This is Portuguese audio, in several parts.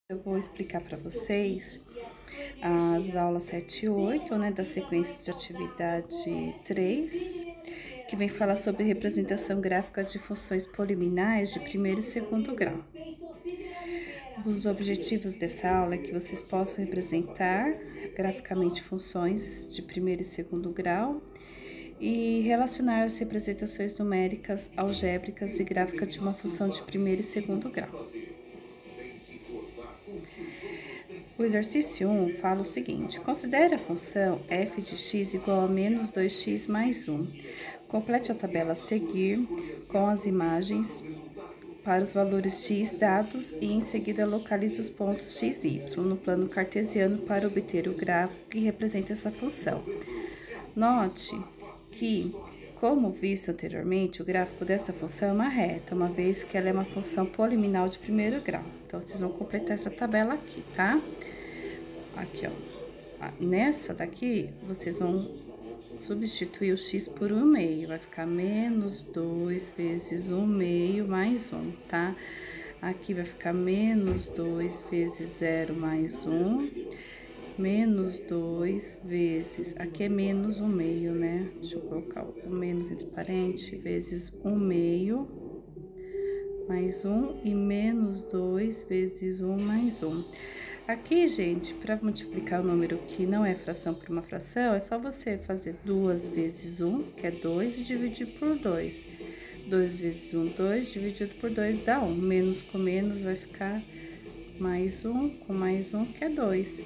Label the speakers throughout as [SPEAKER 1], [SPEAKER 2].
[SPEAKER 1] Eu vou explicar para vocês as aulas 7 e 8, né, da sequência de atividade 3, que vem falar sobre representação gráfica de funções polinomiais de primeiro e segundo grau. Os objetivos dessa aula é que vocês possam representar graficamente funções de primeiro e segundo grau e relacionar as representações numéricas, algébricas e gráficas de uma função de primeiro e segundo grau. O exercício 1 fala o seguinte: considere a função f de x igual a menos 2x mais 1. Complete a tabela a seguir com as imagens para os valores x dados e em seguida localize os pontos x e y no plano cartesiano para obter o gráfico que representa essa função. Note que, como visto anteriormente, o gráfico dessa função é uma reta, uma vez que ela é uma função polinomial de primeiro grau. Então, vocês vão completar essa tabela aqui, tá? Aqui, ó. Nessa daqui, vocês vão substituir o x por 1/2. Vai ficar menos 2 vezes 1/2 mais 1, tá? Aqui vai ficar menos 2 vezes 0 mais 1. Menos 2 vezes... Aqui é menos 1/2, né? Deixa eu colocar o menos entre parênteses. Vezes 1/2 mais 1 e menos 2 vezes 1 mais 1. Aqui, gente, para multiplicar o número que não é fração por uma fração, é só você fazer 2 vezes 1, que é 2, e dividir por 2. 2 vezes 1, 2, dividido por 2 dá 1. Menos com menos vai ficar mais 1, com mais 1, que é 2.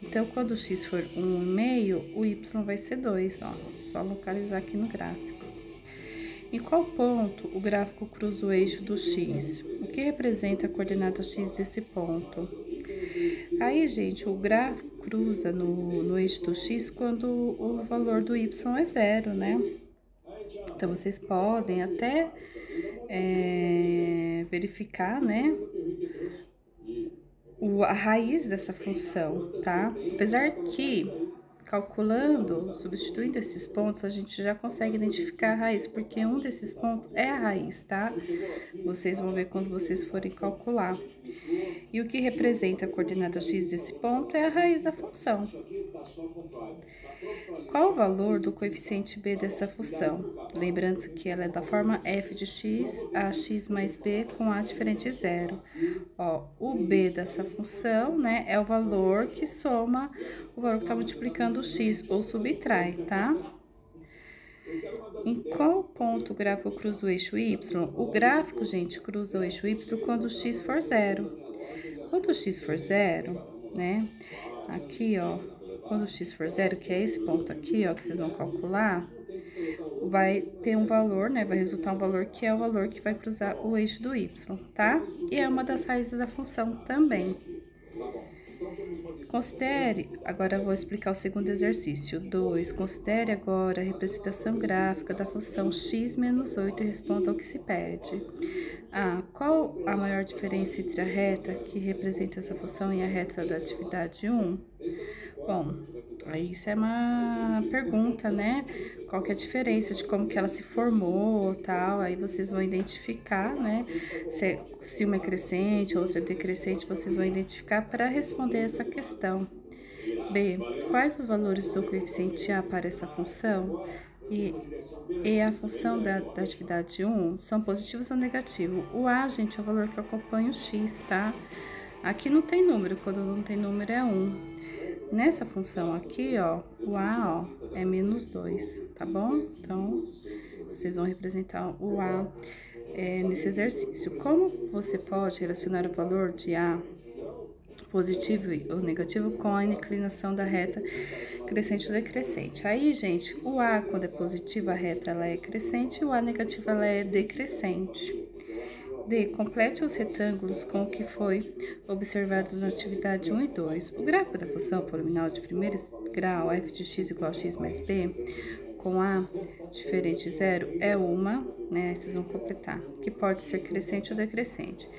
[SPEAKER 1] Então, quando o x for 1/2, o y vai ser 2, ó. Só localizar aqui no gráfico. Em qual ponto o gráfico cruza o eixo do x? O que representa a coordenada x desse ponto? Aí, gente, o gráfico cruza no eixo do x quando o valor do y é 0, né? Então, vocês podem até verificar, né, a raiz dessa função, tá? Apesar que, calculando, substituindo esses pontos, a gente já consegue identificar a raiz, porque um desses pontos é a raiz, tá? Vocês vão ver quando vocês forem calcular. E o que representa a coordenada x desse ponto é a raiz da função. Qual o valor do coeficiente b dessa função? Lembrando que ela é da forma f de x a x mais b com a diferente de 0. Ó, o b dessa função, né, é o valor que soma o valor que está multiplicando o x ou subtrai, tá? Em qual ponto o gráfico cruza o eixo y? O gráfico, gente, cruza o eixo y quando o x for 0. Quando o x for 0, né, aqui, ó, quando o x for 0, que é esse ponto aqui, ó, que vocês vão calcular, vai ter um valor, né, vai resultar um valor que é o valor que vai cruzar o eixo do y, tá? E é uma das raízes da função também. Considere, agora eu vou explicar o segundo exercício. 2. Considere agora a representação gráfica da função x menos 8 e responda ao que se pede. Qual a maior diferença entre a reta que representa essa função e a reta da atividade 1? Bom, aí isso é uma pergunta, né? Qual que é a diferença de como que ela se formou, tal? Aí vocês vão identificar, né? Se uma é crescente, outra é decrescente, vocês vão identificar para responder essa questão. B. Quais os valores do coeficiente A para essa função? E a função da atividade 1 são positivos ou negativos? O A, gente, é o valor que acompanha o x, tá? Aqui não tem número, quando não tem número é 1. Nessa função aqui, ó, o A, ó, é menos 2, tá bom? Então, vocês vão representar o A nesse exercício. Como você pode relacionar o valor de A positivo ou negativo com a inclinação da reta crescente ou decrescente? Aí, gente, o A, quando é positivo, a reta ela é crescente, e o A negativo ela é decrescente. D. Complete os retângulos com o que foi observado na atividade 1 e 2. O gráfico da função polinomial de primeiro grau, f de x igual a x mais b, com a diferente de 0, é uma, né, vocês vão completar, que pode ser crescente ou decrescente.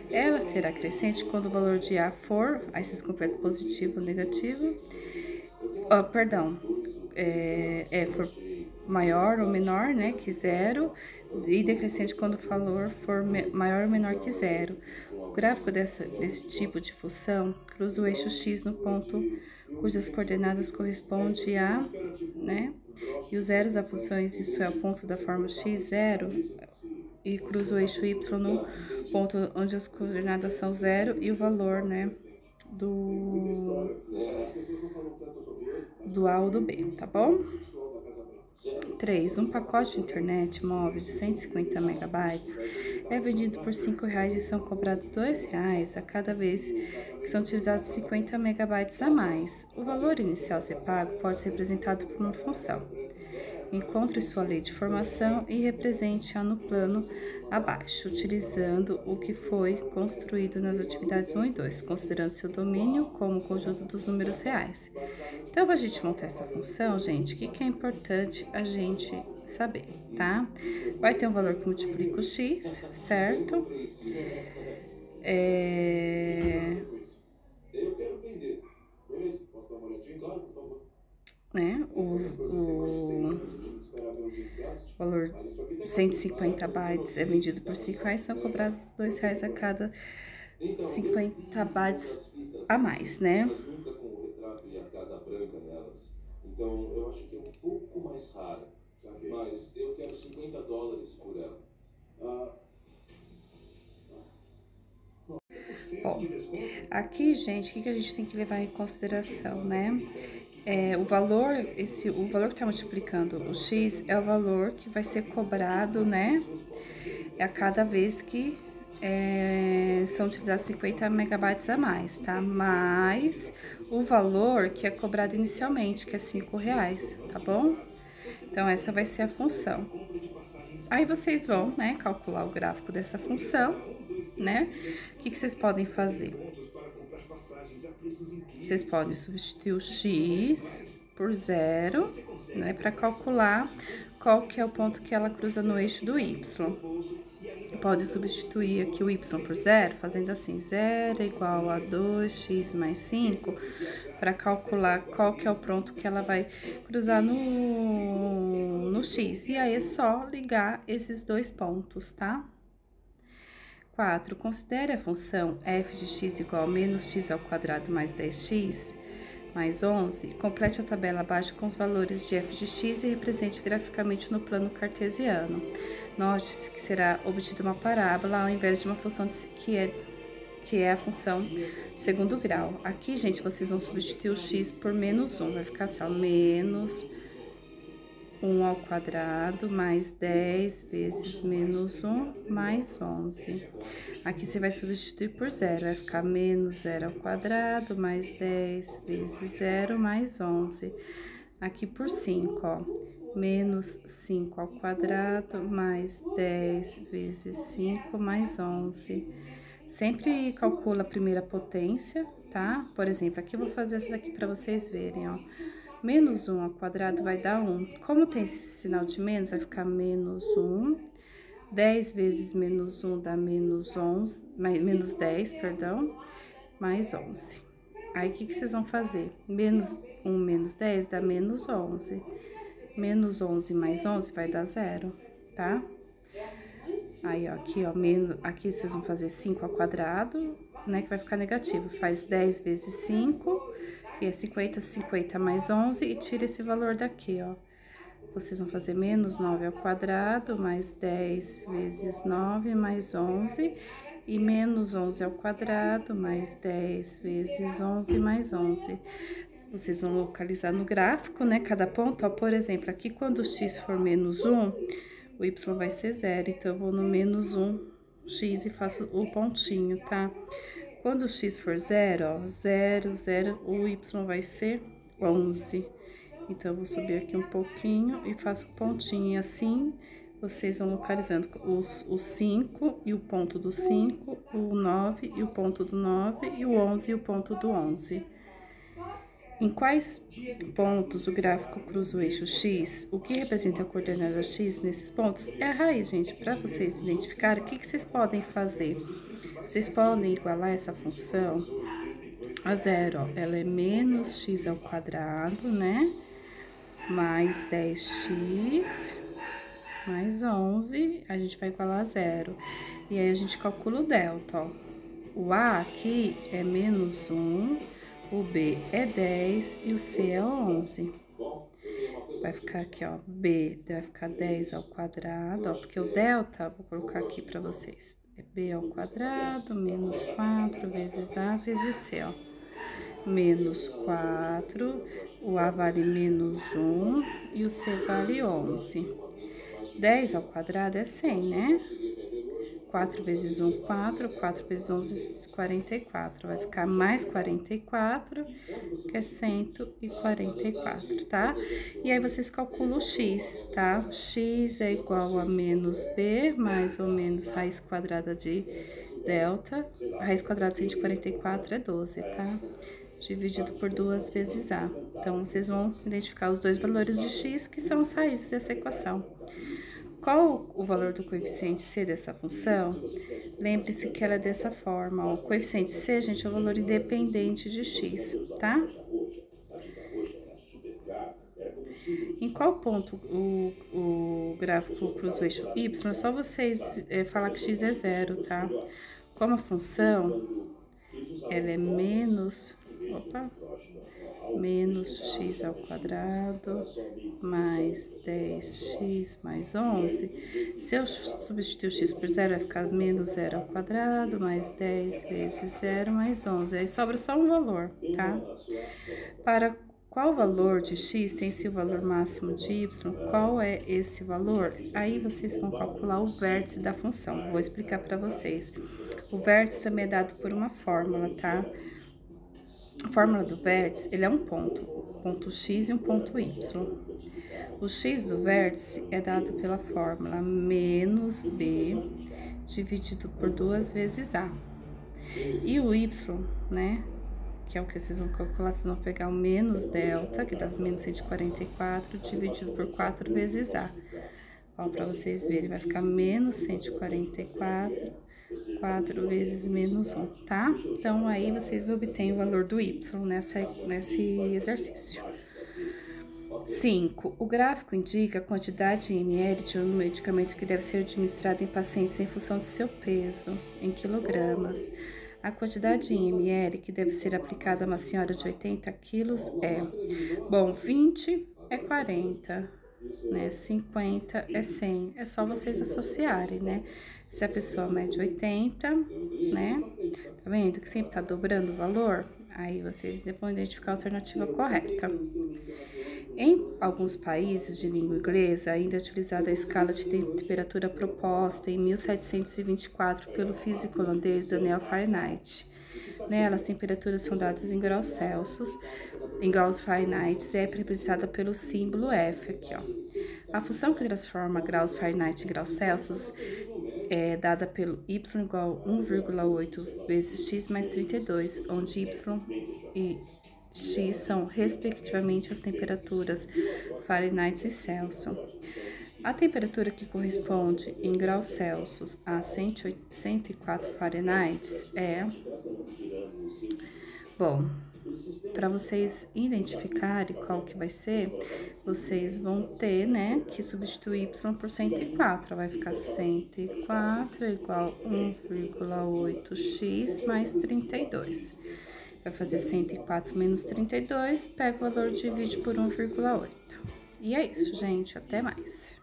[SPEAKER 1] Ela será crescente quando o valor de a for, aí vocês completam positivo ou negativo, for maior ou menor, né, que 0, e decrescente quando o valor for maior ou menor que 0. O gráfico desse tipo de função cruza o eixo x no ponto cujas coordenadas correspondem a, né? E os zeros da função, isto é, o ponto da forma x0, e cruza o eixo y no ponto onde as coordenadas são 0 e o valor, né, do A ou do B, tá bom? 3. Um pacote de internet móvel de 150 megabytes é vendido por R$ 5,00 e são cobrados R$ 2,00 a cada vez que são utilizados 50 megabytes a mais. O valor inicial a ser pago pode ser representado por uma função. Encontre sua lei de formação e represente-a no plano abaixo, utilizando o que foi construído nas atividades 1 e 2, considerando seu domínio como o conjunto dos números reais. Então, para a gente montar essa função, gente, o que é importante a gente saber, tá? Vai ter um valor que multiplica o x, certo?
[SPEAKER 2] Eu quero vender. Beleza? Posso dar uma olhadinha? Claro, por favor.
[SPEAKER 1] Né? O valor 150 bytes é vendido por R$ 5,00, são cobrados R$ 2,00 a cada 50 bytes a mais, né?
[SPEAKER 2] Mas nunca com o retrato e a casa branca nelas. Então, eu acho que é um pouco mais rara, sabe? Mas eu quero $50 por ela.
[SPEAKER 1] Bom, aqui, gente, o que a gente tem que levar em consideração, né? O valor que está multiplicando o x é o valor que vai ser cobrado, né? A cada vez que são utilizados 50 megabytes a mais, tá? Mais o valor que é cobrado inicialmente, que é R$ 5,00, tá bom? Então, essa vai ser a função. Aí, vocês vão, né, calcular o gráfico dessa função, né? O que vocês podem fazer? Vocês podem substituir o x por 0, né, para calcular qual que é o ponto que ela cruza no eixo do y. Pode substituir aqui o y por 0, fazendo assim, 0 é igual a 2x mais 5, para calcular qual que é o ponto que ela vai cruzar no x. E aí é só ligar esses dois pontos, tá? 4. Considere a função f de x igual a menos x ao quadrado mais 10x mais 11. Complete a tabela abaixo com os valores de f de x e represente graficamente no plano cartesiano. Note-se que será obtida uma parábola ao invés de uma função que é a função de segundo grau. Aqui, gente, vocês vão substituir o x por menos 1. Vai ficar assim, ó, menos 1 ao quadrado mais 10 vezes menos 1 mais 11. Aqui você vai substituir por 0, vai ficar menos 0 ao quadrado mais 10 vezes 0 mais 11. Aqui por 5, ó, menos 5 ao quadrado mais 10 vezes 5 mais 11. Sempre calcula a primeira potência, tá? Por exemplo, aqui eu vou fazer essa daqui para vocês verem, ó. Menos 1 ao quadrado vai dar 1. Como tem esse sinal de menos, vai ficar menos 1. 10 vezes menos 1 dá menos 11, menos 10, perdão, mais 11. Aí, o que vocês vão fazer? Menos 1 menos 10 dá menos 11. Menos 11 mais 11 vai dar 0, tá? Aí, ó, aqui vocês vão fazer 5 ao quadrado, né, que vai ficar negativo. Faz 10 vezes 5, que é 50, 50 mais 11, e tira esse valor daqui, ó. Vocês vão fazer menos 9 ao quadrado, mais 10 vezes 9, mais 11, e menos 11 ao quadrado, mais 10 vezes 11, mais 11. Vocês vão localizar no gráfico, né, cada ponto, ó, por exemplo, aqui quando o x for menos 1, o y vai ser 0, então eu vou no menos 1x e faço o pontinho, tá? Quando o x for 0, ó, 0, 0, o y vai ser 11. Então, eu vou subir aqui um pouquinho e faço o pontinho. E assim, vocês vão localizando o 5 e o ponto do 5, o 9 e o ponto do 9, e o 11 e o ponto do 11. Em quais pontos o gráfico cruza o eixo x? O que representa a coordenada x nesses pontos? É a raiz, gente. Para vocês identificarem, o que vocês podem fazer? Vocês podem igualar essa função a 0, ó. Ela é menos x ao quadrado, né? Mais 10x, mais 11, a gente vai igualar a 0. E aí, a gente calcula o delta, ó. O A aqui é menos 1, o B é 10 e o C é 11. Vai ficar aqui, ó, B vai ficar 10 ao quadrado, ó, porque o delta, vou colocar aqui pra vocês, é B ao quadrado menos 4 vezes A vezes C, ó. Menos 4, o A vale menos 1 e o C vale 11. 10 ao quadrado é 100, né? 4 vezes 1, 4, 4 vezes 11, 44. Vai ficar mais 44, que é 144, tá? E aí, vocês calculam o x, tá? X é igual a menos b, mais ou menos raiz quadrada de delta. A raiz quadrada de 144 é 12, tá? Dividido por 2 vezes a. Então, vocês vão identificar os dois valores de x, que são as raízes dessa equação. Qual o valor do coeficiente c dessa função? Lembre-se que ela é dessa forma, ó. O coeficiente c, gente, é o valor independente de x, tá? Em qual ponto o gráfico cruza o eixo y? É só vocês falar que x é 0, tá? Como a função, ela é menos x ao quadrado mais 10x mais 11. Se eu substituir o x por 0, vai ficar menos 0 ao quadrado mais 10 vezes 0 mais 11. Aí sobra só um valor, tá? Para qual valor de x tem-se o valor máximo de y? Qual é esse valor? Aí vocês vão calcular o vértice da função. Vou explicar para vocês. O vértice também é dado por uma fórmula, tá? A fórmula do vértice, ele é um ponto x e um ponto y. O x do vértice é dado pela fórmula menos b dividido por 2 vezes a. E o y, né, que é o que vocês vão calcular, vocês vão pegar o menos delta, que dá menos 144, dividido por 4 vezes a. Ó, para vocês verem, vai ficar menos 144, 4 vezes menos 1, tá? Então, aí vocês obtêm o valor do y nesse exercício. 5. O gráfico indica a quantidade em ml de um medicamento que deve ser administrado em pacientes em função de seu peso, em quilogramas. A quantidade em ml que deve ser aplicada a uma senhora de 80 quilos é... Bom, 20 é 40, né? 50 é 100. É só vocês associarem, né? Se a pessoa mede 80, né? Tá vendo que sempre tá dobrando o valor? Aí vocês vão identificar a alternativa correta. Em alguns países de língua inglesa, ainda é utilizada a escala de temperatura proposta em 1724 pelo físico holandês Daniel Fahrenheit. Nela, as temperaturas são dadas em graus Celsius, em graus Fahrenheit, e é representada pelo símbolo F aqui, ó. A função que transforma graus Fahrenheit em graus Celsius é dada pelo y igual a 1,8 vezes x mais 32, onde y e x são, respectivamente, as temperaturas Fahrenheit e Celsius. A temperatura que corresponde em graus Celsius a 104 Fahrenheit é... Bom, para vocês identificarem qual que vai ser, vocês vão ter, né, que substituir y por 104. Vai ficar 104 igual a 1,8x mais 32. Vai fazer 104 menos 32, pega o valor e divide por 1,8. E é isso, gente. Até mais.